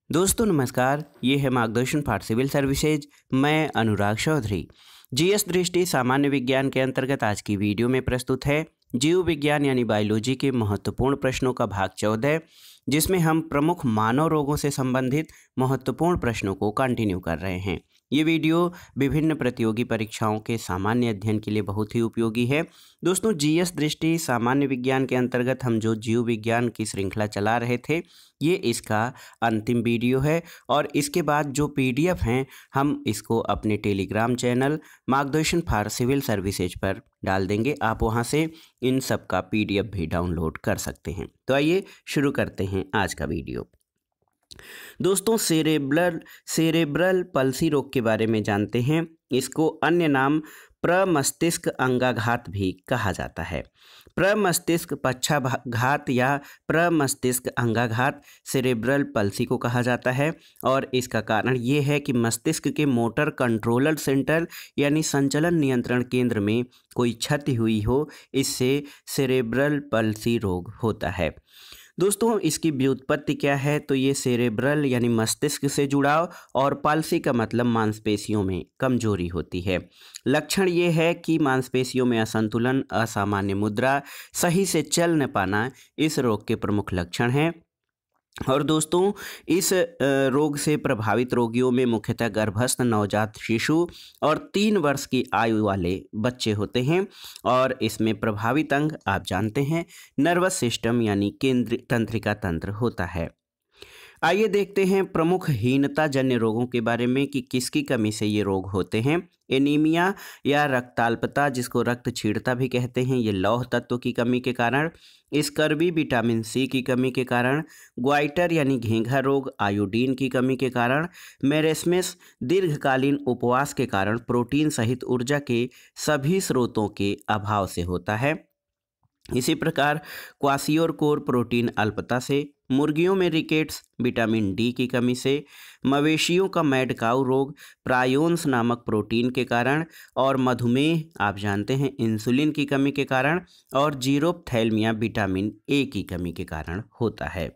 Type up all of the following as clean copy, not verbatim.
दोस्तों नमस्कार, ये है मार्गदर्शन फॉर सिविल सर्विसेज। मैं अनुराग चौधरी। जीएस दृष्टि सामान्य विज्ञान के अंतर्गत आज की वीडियो में प्रस्तुत है जीव विज्ञान यानी बायोलॉजी के महत्वपूर्ण प्रश्नों का भाग 14, जिसमें हम प्रमुख मानव रोगों से संबंधित महत्वपूर्ण प्रश्नों को कंटिन्यू कर रहे हैं। ये वीडियो विभिन्न प्रतियोगी परीक्षाओं के सामान्य अध्ययन के लिए बहुत ही उपयोगी है। दोस्तों, जीएस दृष्टि सामान्य विज्ञान के अंतर्गत हम जो जीव विज्ञान की श्रृंखला चला रहे थे, ये इसका अंतिम वीडियो है और इसके बाद जो पीडीएफ हैं हम इसको अपने टेलीग्राम चैनल मार्गदर्शन फॉर सिविल सर्विसेज पर डाल देंगे। आप वहां से इन सब का पीडीएफ भी डाउनलोड कर सकते हैं। तो आइए शुरू करते हैं आज का वीडियो। दोस्तों, सेरेब्रल पल्सी रोग के बारे में जानते हैं। इसको अन्य नाम प्रमस्तिष्क अंगाघात भी कहा जाता है। प्रमस्तिष्क पक्षाघात या प्रमस्तिष्क अंगाघात सेरेब्रल पल्सी को कहा जाता है और इसका कारण ये है कि मस्तिष्क के मोटर कंट्रोलर सेंटर यानी संचलन नियंत्रण केंद्र में कोई क्षति हुई हो, इससे सेरेब्रल पल्सी रोग होता है। दोस्तों, इसकी व्युत्पत्ति क्या है? तो ये सेरेब्रल यानी मस्तिष्क से जुड़ाव और पाल्सी का मतलब मांसपेशियों में कमजोरी होती है। लक्षण ये है कि मांसपेशियों में असंतुलन, असामान्य मुद्रा, सही से चल न पाना इस रोग के प्रमुख लक्षण हैं। और दोस्तों, इस रोग से प्रभावित रोगियों में मुख्यतः गर्भस्थ नवजात शिशु और 3 वर्ष की आयु वाले बच्चे होते हैं। और इसमें प्रभावित अंग आप जानते हैं नर्वस सिस्टम यानी केंद्रीय तंत्रिका तंत्र होता है। आइए देखते हैं प्रमुख हीनता जन्य रोगों के बारे में कि किसकी कमी से ये रोग होते हैं। एनीमिया या रक्ताल्पता, जिसको रक्त क्षीणता भी कहते हैं, ये लौह तत्व की कमी के कारण, स्कर्वी विटामिन सी की कमी के कारण, ग्वाइटर यानी घेंघा रोग आयोडीन की कमी के कारण, मेरेस्मस दीर्घकालीन उपवास के कारण प्रोटीन सहित ऊर्जा के सभी स्रोतों के अभाव से होता है। इसी प्रकार क्वासियोरकोर प्रोटीन अल्पता से, मुर्गियों में रिकेट्स विटामिन डी की कमी से, मवेशियों का मैड काऊ रोग प्रायोन्स नामक प्रोटीन के कारण, और मधुमेह आप जानते हैं इंसुलिन की कमी के कारण, और जीरोप्थैल्मिया विटामिन ए की कमी के कारण होता है।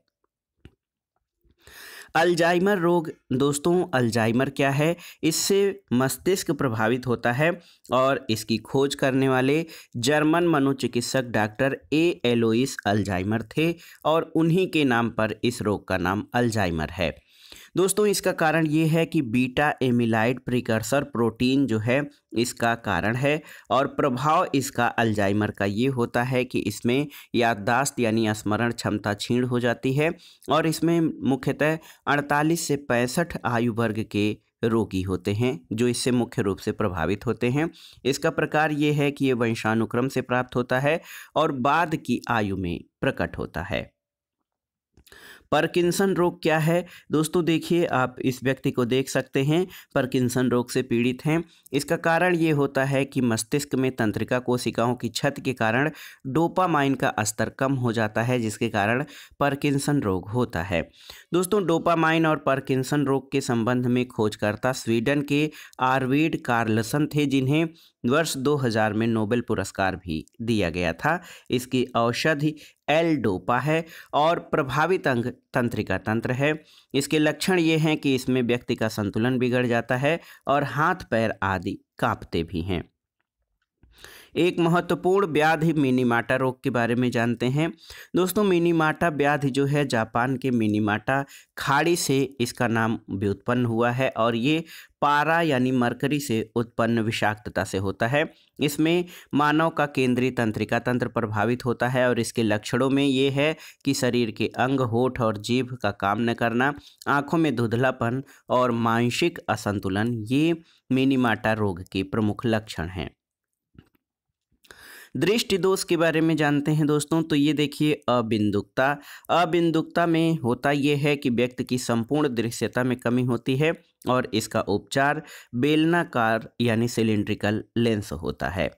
अल्जाइमर रोग, दोस्तों अल्जाइमर क्या है? इससे मस्तिष्क प्रभावित होता है और इसकी खोज करने वाले जर्मन मनोचिकित्सक डॉक्टर ए एलोइस अल्जाइमर थे और उन्हीं के नाम पर इस रोग का नाम अल्जाइमर है। दोस्तों, इसका कारण ये है कि बीटा एमिलाइड प्रिकर्सर प्रोटीन जो है इसका कारण है और प्रभाव इसका अल्जाइमर का ये होता है कि इसमें याददाश्त यानी स्मरण क्षमता क्षीण हो जाती है और इसमें मुख्यतः 48 से 65 आयु वर्ग के रोगी होते हैं जो इससे मुख्य रूप से प्रभावित होते हैं। इसका प्रकार ये है कि ये वंशानुक्रम से प्राप्त होता है और बाद की आयु में प्रकट होता है। पार्किंसन रोग क्या है? दोस्तों देखिए, आप इस व्यक्ति को देख सकते हैं, पार्किंसन रोग से पीड़ित हैं। इसका कारण ये होता है कि मस्तिष्क में तंत्रिका कोशिकाओं की क्षति के कारण डोपामाइन का स्तर कम हो जाता है, जिसके कारण पार्किंसन रोग होता है। दोस्तों, डोपामाइन और पार्किंसन रोग के संबंध में खोजकर्ता स्वीडन के आर्विड कार्लसन थे, जिन्हें वर्ष 2000 में नोबेल पुरस्कार भी दिया गया था। इसकी औषधि एल डोपा है और प्रभावित अंग तंत्रिका तंत्र है। इसके लक्षण ये हैं कि इसमें व्यक्ति का संतुलन बिगड़ जाता है और हाथ पैर आदि कांपते भी हैं। एक महत्वपूर्ण व्याधि मिनीमाटा रोग के बारे में जानते हैं। दोस्तों, मिनीमाटा व्याधि जो है जापान के मिनीमाटा खाड़ी से इसका नाम व्युत्पन्न हुआ है और ये पारा यानी मरकरी से उत्पन्न विषाक्तता से होता है। इसमें मानव का केंद्रीय तंत्रिका तंत्र प्रभावित होता है और इसके लक्षणों में ये है कि शरीर के अंग, होठ और जीभ का काम न करना, आंखों में धुंधलापन और मानसिक असंतुलन, ये मिनीमाटा रोग के प्रमुख लक्षण हैं। दृष्टि दोष के बारे में जानते हैं दोस्तों। तो ये देखिए, अबिंदुकता में होता ये है कि व्यक्ति की संपूर्ण दृश्यता में कमी होती है और इसका उपचार बेलनाकार यानी सिलिंड्रिकल लेंस होता है।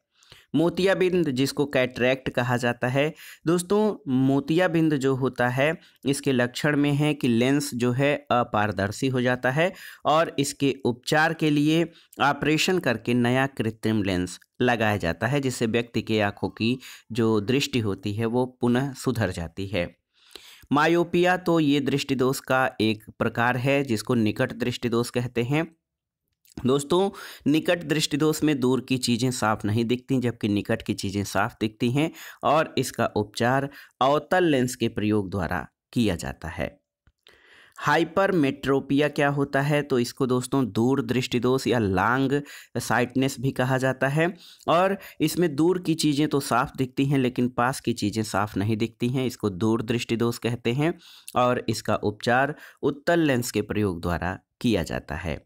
मोतियाबिंद, जिसको कैटरैक्ट कहा जाता है। दोस्तों, मोतियाबिंद जो होता है इसके लक्षण में है कि लेंस जो है अपारदर्शी हो जाता है और इसके उपचार के लिए ऑपरेशन करके नया कृत्रिम लेंस लगाया जाता है, जिससे व्यक्ति के आंखों की जो दृष्टि होती है वो पुनः सुधर जाती है। मायोपिया तो ये दृष्टि दोष का एक प्रकार है जिसको निकट दृष्टि दोष कहते हैं। दोस्तों, निकट दृष्टि दोष में दूर की चीज़ें साफ नहीं दिखती जबकि निकट की चीज़ें साफ दिखती हैं और इसका उपचार अवतल लेंस के प्रयोग द्वारा किया जाता है। हाइपरमेट्रोपिया क्या होता है? तो इसको दोस्तों दूर दृष्टि दोष या लॉन्ग साइटनेस भी कहा जाता है और इसमें दूर की चीज़ें तो साफ दिखती हैं लेकिन पास की चीज़ें साफ नहीं दिखती हैं, इसको दूर दृष्टि दोष कहते हैं और इसका उपचार उत्तल लेंस के प्रयोग द्वारा किया जाता है।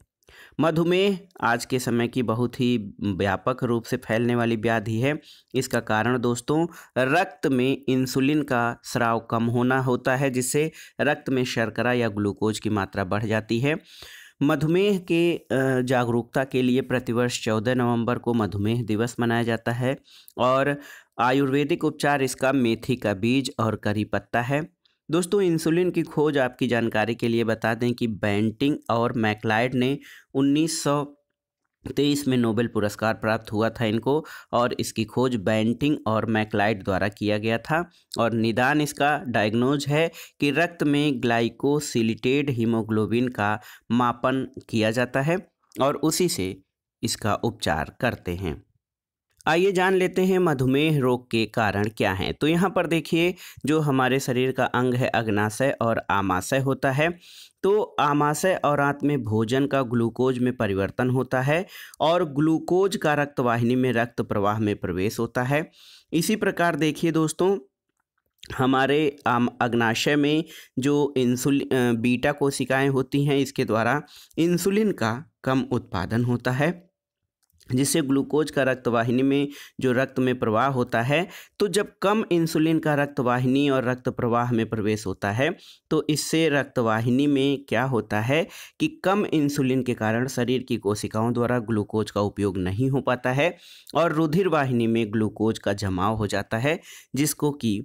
मधुमेह आज के समय की बहुत ही व्यापक रूप से फैलने वाली व्याधि है। इसका कारण दोस्तों रक्त में इंसुलिन का स्राव कम होना होता है जिससे रक्त में शर्करा या ग्लूकोज की मात्रा बढ़ जाती है। मधुमेह के जागरूकता के लिए प्रतिवर्ष 14 नवंबर को मधुमेह दिवस मनाया जाता है और आयुर्वेदिक उपचार इसका मेथी का बीज और करी पत्ता है। दोस्तों, इंसुलिन की खोज आपकी जानकारी के लिए बता दें कि बेंटिंग और मैक्लाइड ने 1923 में नोबेल पुरस्कार प्राप्त हुआ था इनको और इसकी खोज बेंटिंग और मैक्लाइड द्वारा किया गया था और निदान इसका डायग्नोज है कि रक्त में ग्लाइकोसिलेटेड हीमोग्लोबिन का मापन किया जाता है और उसी से इसका उपचार करते हैं। आइए जान लेते हैं मधुमेह रोग के कारण क्या हैं। तो यहाँ पर देखिए, जो हमारे शरीर का अंग है अग्नाशय और आमाशय होता है। तो आमाशय और आंत में भोजन का ग्लूकोज में परिवर्तन होता है और ग्लूकोज का रक्तवाहिनी में रक्त प्रवाह में प्रवेश होता है। इसी प्रकार देखिए दोस्तों, हमारे अग्नाशय में जो इंसुलिन बीटा कोशिकाएं होती हैं, इसके द्वारा इंसुलिन का कम उत्पादन होता है जिससे ग्लूकोज का रक्तवाहिनी में जो रक्त में प्रवाह होता है। तो जब कम इंसुलिन का रक्तवाहिनी और रक्त प्रवाह में प्रवेश होता है तो इससे रक्तवाहिनी में क्या होता है कि कम इंसुलिन के कारण शरीर की कोशिकाओं द्वारा ग्लूकोज का उपयोग नहीं हो पाता है और रुधिर वाहिनी में ग्लूकोज का जमाव हो जाता है जिसको कि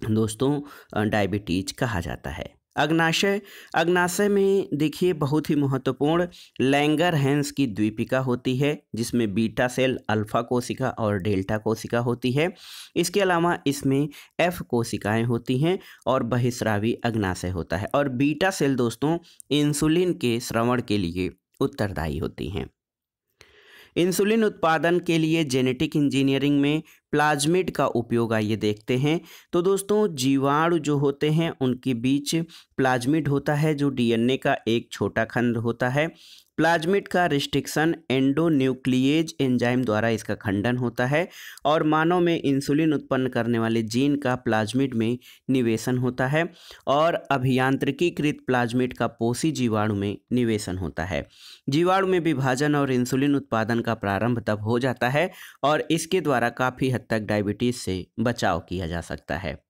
दोस्तों डायबिटीज कहा जाता है। अग्नाशय में देखिए बहुत ही महत्वपूर्ण लैंगरहैंस की द्वीपिका होती है जिसमें बीटा सेल, अल्फा कोशिका और डेल्टा कोशिका होती है। इसके अलावा इसमें एफ कोशिकाएं होती हैं और बहिस्रावी अग्नाशय होता है और बीटा सेल दोस्तों इंसुलिन के स्रवण के लिए उत्तरदायी होती हैं। इंसुलिन उत्पादन के लिए जेनेटिक इंजीनियरिंग में प्लाज्मिड का उपयोग आइए देखते हैं। तो दोस्तों, जीवाणु जो होते हैं उनके बीच प्लाज्मिड होता है जो डीएनए का एक छोटा खंड होता है। प्लाज्मिड का रिस्ट्रिक्शन एंडोन्यूक्लिएज एंजाइम द्वारा इसका खंडन होता है और मानव में इंसुलिन उत्पन्न करने वाले जीन का प्लाज्मिड में निवेशन होता है और अभियांत्रिकीकृत प्लाज्मिड का पोषी जीवाणु में निवेशन होता है। जीवाणु में विभाजन और इंसुलिन उत्पादन का प्रारंभ तब हो जाता है और इसके द्वारा काफ़ी हद तक डायबिटीज़ से बचाव किया जा सकता है।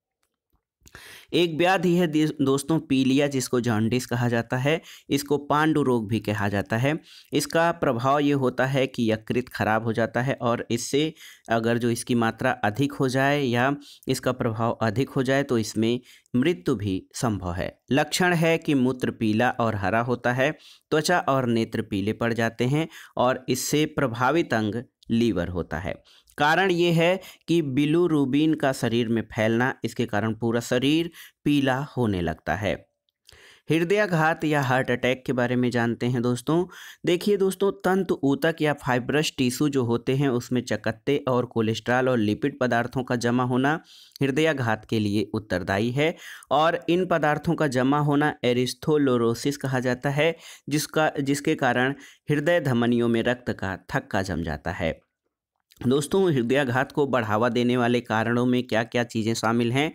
एक व्याधि है दोस्तों पीलिया, जिसको जॉन्डिस कहा जाता है। इसको पांडु रोग भी कहा जाता है। इसका प्रभाव ये होता है कि यकृत खराब हो जाता है और इससे अगर जो इसकी मात्रा अधिक हो जाए या इसका प्रभाव अधिक हो जाए तो इसमें मृत्यु भी संभव है। लक्षण है कि मूत्र पीला और हरा होता है, त्वचा और नेत्र पीले पड़ जाते हैं और इससे प्रभावित अंग लीवर होता है। कारण ये है कि बिलीरुबिन का शरीर में फैलना, इसके कारण पूरा शरीर पीला होने लगता है। हृदयाघात या हार्ट अटैक के बारे में जानते हैं दोस्तों। देखिए दोस्तों, तंतु ऊतक या फाइब्रस टिश्यू जो होते हैं उसमें चकत्ते और कोलेस्ट्रॉल और लिपिड पदार्थों का जमा होना हृदयाघात के लिए उत्तरदायी है और इन पदार्थों का जमा होना एरिस्थ्रोस्क्लेरोसिस कहा जाता है, जिसके कारण हृदय धमनियों में रक्त का थक्का जम जाता है। दोस्तों, हृदयाघात को बढ़ावा देने वाले कारणों में क्या क्या चीज़ें शामिल हैं?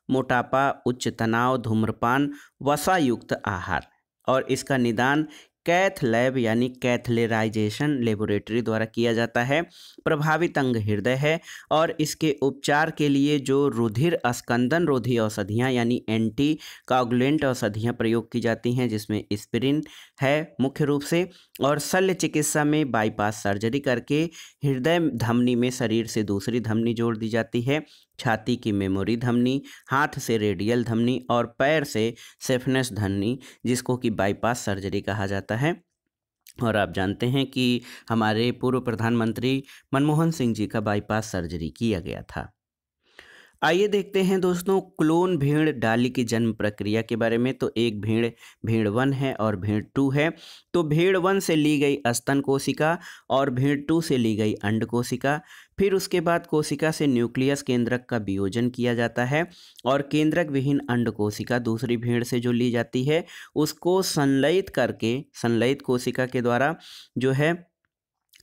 मोटापा, उच्च तनाव, धूम्रपान, वसायुक्त आहार। और इसका निदान कैथ लैब यानी कैथलेराइजेशन लेबोरेटरी द्वारा किया जाता है। प्रभावित अंग हृदय है और इसके उपचार के लिए जो रुधिर अस्कंदन रोधी औषधियाँ यानी एंटी कोगुलेंट औषधियाँ प्रयोग की जाती हैं, जिसमें एस्पिरिन है मुख्य रूप से। और शल्य चिकित्सा में बाईपास सर्जरी करके हृदय धमनी में शरीर से दूसरी धमनी जोड़ दी जाती है। छाती की मेमोरी धमनी, हाथ से रेडियल धमनी और पैर से सेफनेस धमनी, जिसको कि बाईपास सर्जरी कहा जाता है। और आप जानते हैं कि हमारे पूर्व प्रधानमंत्री मनमोहन सिंह जी का बाईपास सर्जरी किया गया था। आइए देखते हैं दोस्तों क्लोन भेड़ डाली की जन्म प्रक्रिया के बारे में। तो एक भेड़ भेड़ 1 है और भेड़ 2 है। तो भेड़ 1 से ली गई स्तन कोशिका और भेड़ 2 से ली गई अंड कोशिका। फिर उसके बाद कोशिका से न्यूक्लियस केंद्रक का वियोजन किया जाता है और केंद्रक विहीन अंड कोशिका दूसरी भेड़ से जो ली जाती है उसको संलयित करके संलयित कोशिका के द्वारा जो है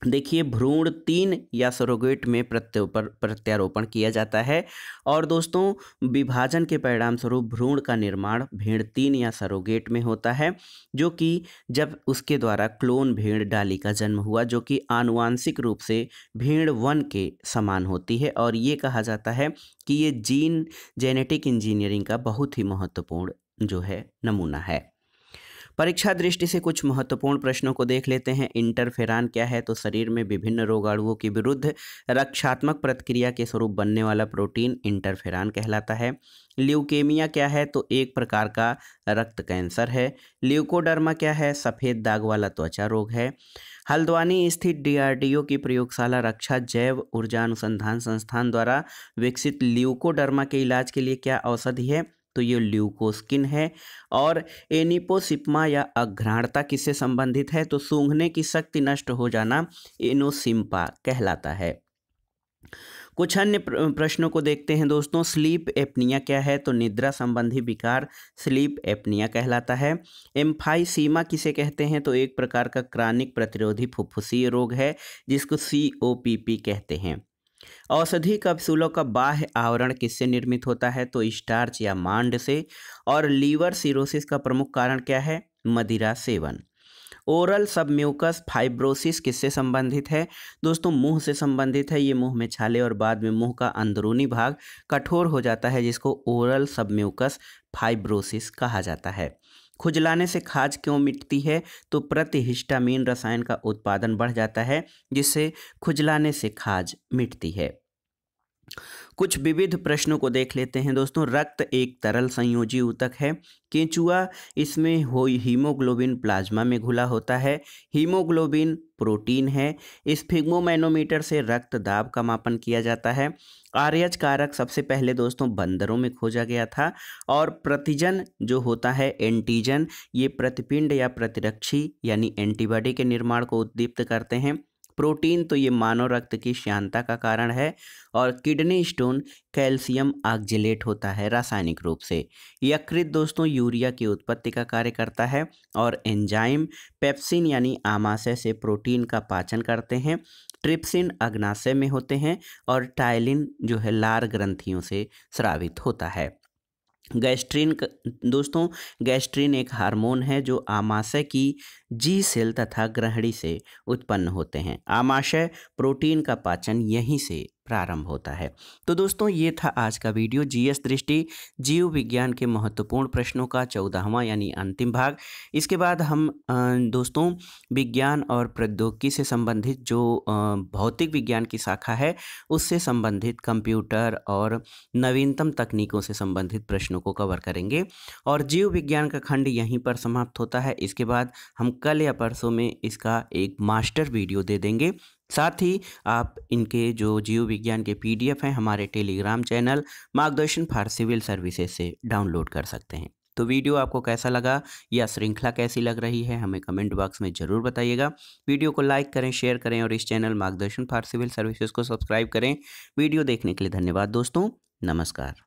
देखिए भ्रूण 3 या सरोगेट में प्रत्यारोपण किया जाता है। और दोस्तों विभाजन के परिणाम स्वरूप भ्रूण का निर्माण भेड़ 3 या सरोगेट में होता है, जो कि जब उसके द्वारा क्लोन भेड़ डाली का जन्म हुआ, जो कि आनुवांशिक रूप से भेड़ 1 के समान होती है। और ये कहा जाता है कि ये जीन जेनेटिक इंजीनियरिंग का बहुत ही महत्वपूर्ण जो है नमूना है। परीक्षा दृष्टि से कुछ महत्वपूर्ण प्रश्नों को देख लेते हैं। इंटरफेरान क्या है? तो शरीर में विभिन्न रोगाणुओं के विरुद्ध रक्षात्मक प्रतिक्रिया के स्वरूप बनने वाला प्रोटीन इंटरफेरान कहलाता है। ल्यूकेमिया क्या है? तो एक प्रकार का रक्त कैंसर है। ल्यूकोडर्मा क्या है? सफ़ेद दाग वाला त्वचा रोग है। हल्द्वानी स्थित डीआरडीओ की प्रयोगशाला रक्षा जैव ऊर्जा अनुसंधान संस्थान द्वारा विकसित ल्यूकोडर्मा के इलाज के लिए क्या औषधि है? तो ये ल्यूकोस्किन है। और एनिपोसिप्मा या अघ्राणता किससे संबंधित है? तो सूंघने की शक्ति नष्ट हो जाना एनोसिम्पा कहलाता है। कुछ अन्य प्रश्नों को देखते हैं दोस्तों। स्लीप एपनिया क्या है? तो निद्रा संबंधी विकार स्लीप एपनिया कहलाता है। एम्फाइसीमा किसे कहते हैं? तो एक प्रकार का क्रानिक प्रतिरोधी फुफ्फुसीय रोग है जिसको COPP कहते हैं। औषधि कैप्सूलों का बाह्य आवरण किससे निर्मित होता है? तो स्टार्च या मांड से। और लीवर सिरोसिस का प्रमुख कारण क्या है? मदिरा सेवन। ओरल सबम्यूकस फाइब्रोसिस किससे संबंधित है? दोस्तों मुंह से संबंधित है। ये मुंह में छाले और बाद में मुंह का अंदरूनी भाग कठोर हो जाता है, जिसको ओरल सबम्यूकस फाइब्रोसिस कहा जाता है। खुजलाने से खाज क्यों मिटती है? तो प्रतिहिस्टामीन रसायन का उत्पादन बढ़ जाता है, जिससे खुजलाने से खाज मिटती है। कुछ विविध प्रश्नों को देख लेते हैं दोस्तों। रक्त एक तरल संयोजी ऊतक है। केंचुआ इसमें हीमोग्लोबिन प्लाज्मा में घुला होता है। हीमोग्लोबिन प्रोटीन है। स्फिग्मोमैनोमीटर से रक्त दाब का मापन किया जाता है। आरएच कारक सबसे पहले दोस्तों बंदरों में खोजा गया था। और प्रतिजन जो होता है एंटीजन, ये प्रतिपिंड या प्रतिरक्षी यानी एंटीबॉडी के निर्माण को उद्दीप्त करते हैं। प्रोटीन तो ये मानव रक्त की श्यानता का कारण है। और किडनी स्टोन कैल्शियम ऑक्जेलेट होता है रासायनिक रूप से। यकृत दोस्तों यूरिया की उत्पत्ति का कार्य करता है। और एंजाइम पेप्सिन यानी आमाशय से प्रोटीन का पाचन करते हैं। ट्रिप्सिन अग्नाशय में होते हैं। और टाइलिन जो है लार ग्रंथियों से स्रावित होता है। दोस्तों गैस्ट्रिन एक हार्मोन है जो आमाशय की जी सेल तथा ग्रहणी से उत्पन्न होते हैं। आमाशय प्रोटीन का पाचन यहीं से प्रारंभ होता है। तो दोस्तों ये था आज का वीडियो जीएस दृष्टि जीव विज्ञान के महत्वपूर्ण प्रश्नों का 14वां यानी अंतिम भाग। इसके बाद हम दोस्तों विज्ञान और प्रौद्योगिकी से संबंधित जो भौतिक विज्ञान की शाखा है उससे संबंधित कंप्यूटर और नवीनतम तकनीकों से संबंधित प्रश्नों को कवर करेंगे। और जीव विज्ञान का खंड यहीं पर समाप्त होता है। इसके बाद हम कल या परसों में इसका एक मास्टर वीडियो दे देंगे। साथ ही आप इनके जो जीव विज्ञान के PDF हैं हमारे टेलीग्राम चैनल मार्गदर्शन फॉर सिविल सर्विसेज से डाउनलोड कर सकते हैं। तो वीडियो आपको कैसा लगा या श्रृंखला कैसी लग रही है हमें कमेंट बॉक्स में ज़रूर बताइएगा। वीडियो को लाइक करें, शेयर करें और इस चैनल मार्गदर्शन फॉर सिविल सर्विसेज को सब्सक्राइब करें। वीडियो देखने के लिए धन्यवाद दोस्तों। नमस्कार।